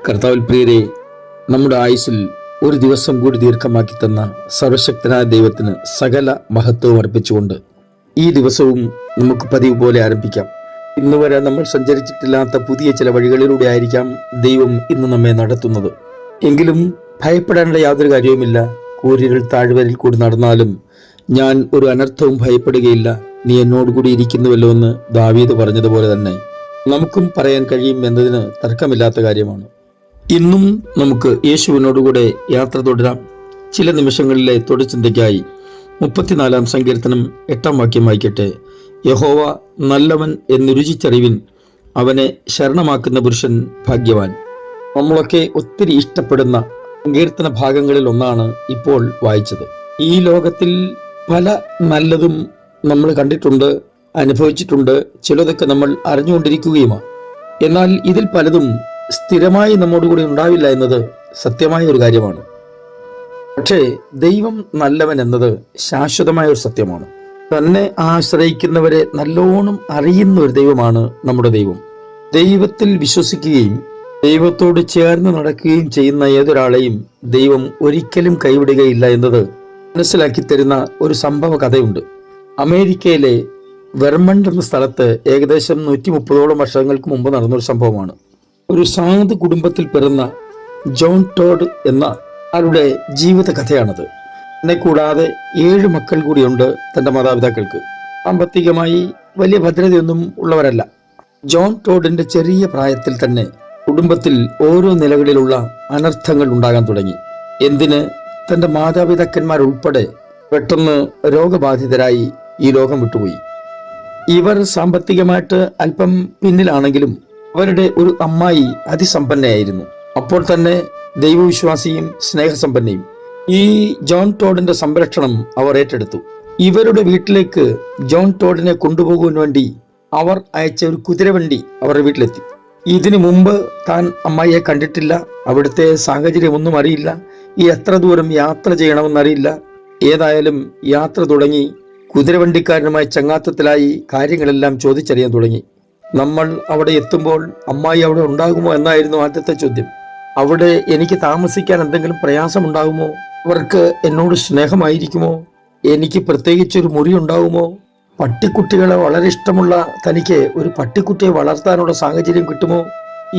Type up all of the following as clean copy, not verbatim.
കർത്താവിൽ പ്രിയരെ, നമ്മുടെ ആയുസ്സിൽ ഒരു ദിവസം കൂടി ദീർഘമാക്കി തന്ന സർവശക്തനായ ദൈവത്തിന് സകല മഹത്വവും അർപ്പിച്ചുകൊണ്ട് ഈ ദിവസവും നമുക്ക് പതിവ് പോലെ ആരംഭിക്കാം. ഇന്ന് വരെ നമ്മൾ സഞ്ചരിച്ചിട്ടില്ലാത്ത പുതിയ ചില വഴികളിലൂടെ ആയിരിക്കാം ദൈവം ഇന്ന് നമ്മെ നടത്തുന്നത്. എങ്കിലും ഭയപ്പെടേണ്ട യാതൊരു കാര്യവുമില്ല. കൂരിരുൾ താഴ്വരയിൽ കൂടി നടന്നാലും ഞാൻ ഒരു അനർത്ഥവും ഭയപ്പെടുകയില്ല, നീ എന്നോടുകൂടി ഇരിക്കുന്നുവല്ലോ എന്ന് ദാവീദ് പറഞ്ഞതുപോലെ തന്നെ നമുക്കും പറയാൻ കഴിയും എന്നതിന് തർക്കമില്ലാത്ത കാര്യമാണ്. ഇന്നും നമുക്ക് യേശുവിനോടുകൂടെ യാത്ര തുടരാം. ചില നിമിഷങ്ങളിലെ തൊടുചിന്തയ്ക്കായി 34 സങ്കീർത്തനം 8 വാക്യം വായിക്കട്ടെ. യഹോവ നല്ലവൻ എന്ന് രുചിച്ചറിവിൻ, അവനെ ശരണമാക്കുന്ന പുരുഷൻ ഭാഗ്യവാൻ. നമ്മളൊക്കെ ഒത്തിരി ഇഷ്ടപ്പെടുന്ന സങ്കീർത്തന ഭാഗങ്ങളിൽ ഒന്നാണ് ഇപ്പോൾ വായിച്ചത്. ഈ ലോകത്തിൽ പല നല്ലതും നമ്മൾ കണ്ടിട്ടുണ്ട്, അനുഭവിച്ചിട്ടുണ്ട്, ചിലതൊക്കെ നമ്മൾ അറിഞ്ഞുകൊണ്ടിരിക്കുകയുമാണ്. എന്നാൽ ഇതിൽ പലതും സ്ഥിരമായി നമ്മോടുകൂടി ഉണ്ടാവില്ല എന്നത് സത്യമായ ഒരു കാര്യമാണ്. പക്ഷേ ദൈവം നല്ലവൻ എന്നത് ശാശ്വതമായ ഒരു സത്യമാണ്. തന്നെ ആശ്രയിക്കുന്നവരെ നല്ലോണം അറിയുന്ന ഒരു ദൈവമാണ് നമ്മുടെ ദൈവം. ദൈവത്തിൽ വിശ്വസിക്കുകയും ദൈവത്തോട് ചേർന്ന് നടക്കുകയും ചെയ്യുന്ന ഏതൊരാളെയും ദൈവം ഒരിക്കലും കൈവിടുകയില്ല എന്നത് മനസ്സിലാക്കി തരുന്ന ഒരു സംഭവ കഥയുണ്ട്. അമേരിക്കയിലെ വെർമണ്ട് എന്ന സ്ഥലത്ത് ഏകദേശം 130ഓളം വർഷങ്ങൾക്ക് മുമ്പ് നടന്നൊരു സംഭവമാണ്. ഒരു സാധു കുടുംബത്തിൽ പിറന്ന ജോൺ ടോഡ് എന്ന ആളുടെ ജീവിത കഥയാണത്. എന്നെ കൂടാതെ 7 മക്കൾ കൂടിയുണ്ട് തൻ്റെ മാതാപിതാക്കൾക്ക്. സാമ്പത്തികമായി വലിയ ഭദ്രതയൊന്നും ഉള്ളവരല്ല. ജോൺ ടോഡിന്റെ ചെറിയ പ്രായത്തിൽ തന്നെ കുടുംബത്തിൽ ഓരോ നിലകളിലുള്ള അനർത്ഥങ്ങൾ ഉണ്ടാകാൻ തുടങ്ങി. എന്തിന്, തൻ്റെ മാതാപിതാക്കന്മാരുൾപ്പെടെ പെട്ടെന്ന് രോഗബാധിതരായി ഈ ലോകം വിട്ടുപോയി. ഇവർ സാമ്പത്തികമായിട്ട് അല്പം പിന്നിലാണെങ്കിലും അവരുടെ ഒരു അമ്മായി അതിസമ്പന്നയായിരുന്നു. അപ്പോൾ തന്നെ ദൈവവിശ്വാസിയും സ്നേഹസമ്പന്നയും. ഈ ജോൺ ടോഡിന്റെ സംരക്ഷണം അവർ ഏറ്റെടുത്തു. ഇവരുടെ വീട്ടിലേക്ക് ജോൺ ടോഡിനെ കൊണ്ടുപോകുവാൻ വേണ്ടി അവർ അയച്ച ഒരു കുതിരവണ്ടി അവരുടെ വീട്ടിലെത്തി. ഇതിനു മുമ്പ് താൻ അമ്മായിയെ കണ്ടിട്ടില്ല, അവിടുത്തെ സാഹചര്യമൊന്നും അറിയില്ല, ഈ എത്ര ദൂരം യാത്ര ചെയ്യണമെന്നറിയില്ല. ഏതായാലും യാത്ര തുടങ്ങി. കുതിരവണ്ടിക്കാരനുമായി ചങ്ങാത്തത്തിലായി കാര്യങ്ങളെല്ലാം ചോദിച്ചറിയാൻ തുടങ്ങി. നമ്മൾ അവിടെ എത്തുമ്പോൾ അമ്മായി അവിടെ ഉണ്ടാകുമോ എന്നായിരുന്നു ആദ്യത്തെ ചോദ്യം. അവിടെ എനിക്ക് താമസിക്കാൻ എന്തെങ്കിലും പ്രയാസമുണ്ടാകുമോ? അവർക്ക് എന്നോട് സ്നേഹമായിരിക്കുമോ? എനിക്ക് പ്രത്യേകിച്ചൊരു മുറി ഉണ്ടാകുമോ? പട്ടിക്കുട്ടികളെ വളരെ ഇഷ്ടമുള്ള തനിക്ക് ഒരു പട്ടിക്കുട്ടിയെ വളർത്താനുള്ള സാഹചര്യം കിട്ടുമോ?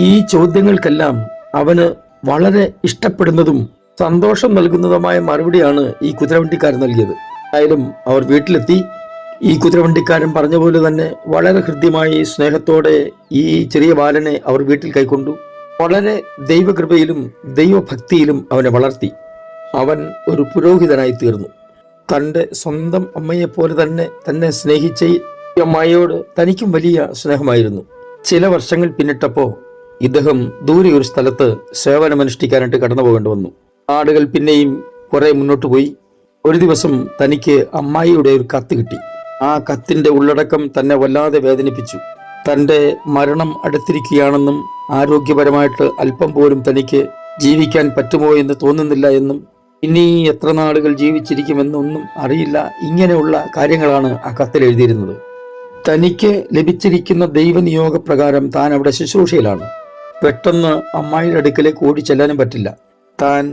ഈ ചോദ്യങ്ങൾക്കെല്ലാം അവന് വളരെ ഇഷ്ടപ്പെടുന്നതും സന്തോഷം നൽകുന്നതുമായ മറുപടിയാണ് ഈ കുതിരവണ്ടിക്കാരൻ നൽകിയത്. ആയാലും അവർ വീട്ടിലെത്തി. ഈ കുതിരവണ്ടിക്കാരൻ പറഞ്ഞ പോലെ തന്നെ വളരെ ഹൃദ്യമായി സ്നേഹത്തോടെ ഈ ചെറിയ ബാലനെ അവർ വീട്ടിൽ കൈക്കൊണ്ടു. വളരെ ദൈവകൃപയിലും ദൈവഭക്തിയിലും അവനെ വളർത്തി. അവൻ ഒരു പുരോഹിതനായി തീർന്നു. തൻ്റെ സ്വന്തം അമ്മയെപ്പോലെ തന്നെ സ്നേഹിച്ച ഈ അമ്മായിയോട് തനിക്കും വലിയ സ്നേഹമായിരുന്നു. ചില വർഷങ്ങൾ പിന്നിട്ടപ്പോൾ ഇദ്ദേഹം ദൂരെ ഒരു സ്ഥലത്ത് സേവനമനുഷ്ഠിക്കാനായിട്ട് കടന്നു പോകേണ്ടി വന്നു. ആളുകൾ പിന്നെയും കുറെ മുന്നോട്ട് പോയി. ഒരു ദിവസം തനിക്ക് അമ്മായിയുടെ ഒരു കത്ത് കിട്ടി. ആ കത്തിന്റെ ഉള്ളടക്കം തന്നെ വല്ലാതെ വേദനിപ്പിച്ചു. തൻ്റെ മരണം അടുത്തിരിക്കുകയാണെന്നും ആരോഗ്യപരമായിട്ട് അല്പം പോലും തനിക്ക് ജീവിക്കാൻ പറ്റുമോ എന്ന് തോന്നുന്നില്ല എന്നും ഇനി എത്ര നാളുകൾ ജീവിച്ചിരിക്കുമെന്നൊന്നും അറിയില്ല, ഇങ്ങനെയുള്ള കാര്യങ്ങളാണ് ആ കത്തിൽ എഴുതിയിരുന്നത്. തനിക്ക് ലഭിച്ചിരിക്കുന്ന ദൈവനിയോഗപ്രകാരം താൻ അവിടെ ശുശ്രൂഷയിലാണ്. പെട്ടെന്ന് അമ്മായിയുടെ അടുക്കലേക്ക് ഓടി ചെല്ലാനും പറ്റില്ല. താൻ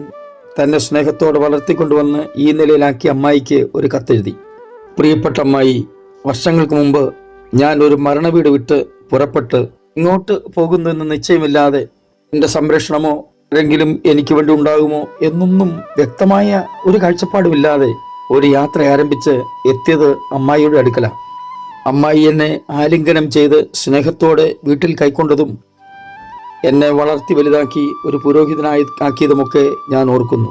തന്നെ സ്നേഹത്തോടെ വളർത്തിക്കൊണ്ടുവന്ന് ഈ നിലയിലാക്കിയ അമ്മായിക്ക് ഒരു കത്തെഴുതി. പ്രിയപ്പെട്ട അമ്മായി, വർഷങ്ങൾക്ക് മുമ്പ് ഞാൻ ഒരു മരണവീട് വിട്ട് പുറപ്പെട്ട് ഇങ്ങോട്ട് പോകുന്നുവെന്ന് നിശ്ചയമില്ലാതെ എൻ്റെ സംരക്ഷണമോ ആരെങ്കിലും എനിക്ക് വേണ്ടി ഉണ്ടാകുമോ എന്നൊന്നും വ്യക്തമായ ഒരു കാഴ്ചപ്പാടുമില്ലാതെ ഒരു യാത്ര ആരംഭിച്ച് എത്തിയത് അമ്മായിയുടെ അടുക്കല. അമ്മായി എന്നെ ആലിംഗനം ചെയ്ത് സ്നേഹത്തോടെ വീട്ടിൽ കൈക്കൊണ്ടതും എന്നെ വളർത്തി വലുതാക്കി ഒരു പുരോഹിതനായി ആക്കിയതുമൊക്കെ ഞാൻ ഓർക്കുന്നു.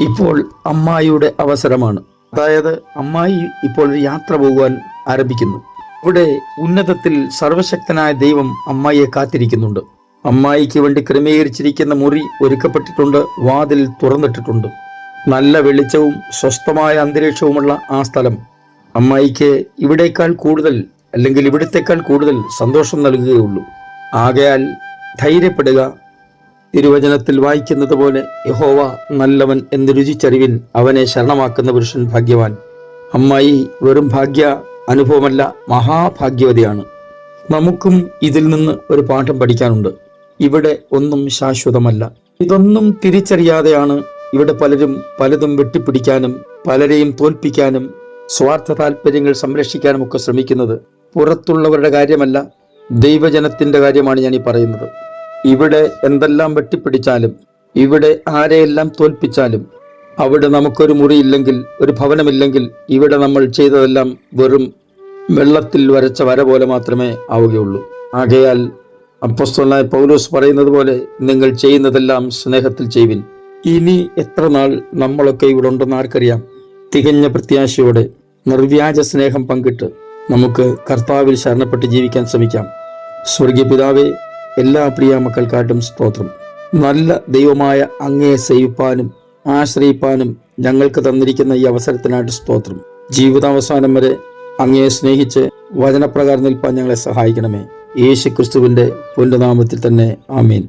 ഇപ്പോൾ അമ്മായിയുടെ അവസരമാണ്. അതായത് അമ്മായി ഇപ്പോൾ ഒരു യാത്ര പോകുവാൻ ആരംഭിക്കുന്നു. ഇവിടെ ഉന്നതത്തിൽ സർവശക്തനായ ദൈവം അമ്മായിയെ കാത്തിരിക്കുന്നുണ്ട്. അമ്മായിക്ക് വേണ്ടി ക്രമീകരിച്ചിരിക്കുന്ന മുറി ഒരുക്കപ്പെട്ടിട്ടുണ്ട്, വാതിൽ തുറന്നിട്ടിട്ടുണ്ട്. നല്ല വെളിച്ചവും സ്വസ്ഥമായ അന്തരീക്ഷവുമുള്ള ആ സ്ഥലം അമ്മായിക്ക് ഇവിടേക്കാൾ കൂടുതൽ, അല്ലെങ്കിൽ ഇവിടത്തേക്കാൾ കൂടുതൽ സന്തോഷം നൽകുകയുള്ളൂ. ആകയാൽ ധൈര്യപ്പെടുക. തിരുവചനത്തിൽ വായിക്കുന്നത് പോലെ യഹോവ നല്ലവൻ എന്ന് രുചിച്ചറിവിൻ, അവനെ ശരണമാക്കുന്ന പുരുഷൻ ഭാഗ്യവാൻ. അമ്മായി വെറും ഭാഗ്യ അനുഭവമല്ല, മഹാഭാഗ്യവതിയാണ്. നമുക്കും ഇതിൽ നിന്ന് ഒരു പാഠം പഠിക്കാനുണ്ട്. ഇവിടെ ഒന്നും ശാശ്വതമല്ല. ഇതൊന്നും തിരിച്ചറിയാതെയാണ് ഇവിടെ പലരും പലതും വെട്ടിപ്പിടിക്കാനും പലരെയും തോൽപ്പിക്കാനും സ്വാർത്ഥ താല്പര്യങ്ങൾ സംരക്ഷിക്കാനും ഒക്കെ ശ്രമിക്കുന്നത്. പുറത്തുള്ളവരുടെ കാര്യമല്ല, ദൈവജനത്തിന്റെ കാര്യമാണ് ഞാൻ ഈ പറയുന്നത്. ഇവിടെ എന്തെല്ലാം വെട്ടിപ്പിടിച്ചാലും, ഇവിടെ ആരെയെല്ലാം തോൽപ്പിച്ചാലും, അവിടെ നമുക്കൊരു മുറിയില്ലെങ്കിൽ, ഒരു ഭവനമില്ലെങ്കിൽ, ഇവിടെ നമ്മൾ ചെയ്തതെല്ലാം വെറും വെള്ളത്തിൽ വരച്ച വര പോലെ മാത്രമേ ആവുകയുള്ളൂ. ആകയാൽ അപ്പോസ്തലനായ പൗലോസ് പറയുന്നത് പോലെ നിങ്ങൾ ചെയ്യുന്നതെല്ലാം സ്നേഹത്തിൽ ചെയ്യുവിൻ. ഇനി എത്ര നാൾ നമ്മളൊക്കെ ഇവിടെ ഉണ്ടെന്ന് ആർക്കറിയാം. തികഞ്ഞ പ്രത്യാശയോടെ നിർവ്യാജ സ്നേഹം പങ്കിട്ട് നമുക്ക് കർത്താവിൽ ശരണപ്പെട്ട് ജീവിക്കാൻ ശ്രമിക്കാം. സ്വർഗീയ പിതാവേ, എല്ലാ പ്രിയ മക്കൾക്കായിട്ടും സ്തോത്രം. നല്ല ദൈവമായ അങ്ങയെ സേവിപ്പാനും ആശ്രയിപ്പാനും ഞങ്ങൾക്ക് തന്നിരിക്കുന്ന ഈ അവസരത്തിനായിട്ട് സ്തോത്രം. ജീവിതാവസാനം വരെ അങ്ങയെ സ്നേഹിച്ച് വചനപ്രകാരം നിൽപ്പാൻ ഞങ്ങളെ സഹായിക്കണമേ. യേശു ക്രിസ്തുവിൻ്റെ പുണ്യനാമത്തിൽ തന്നെ ആമീൻ.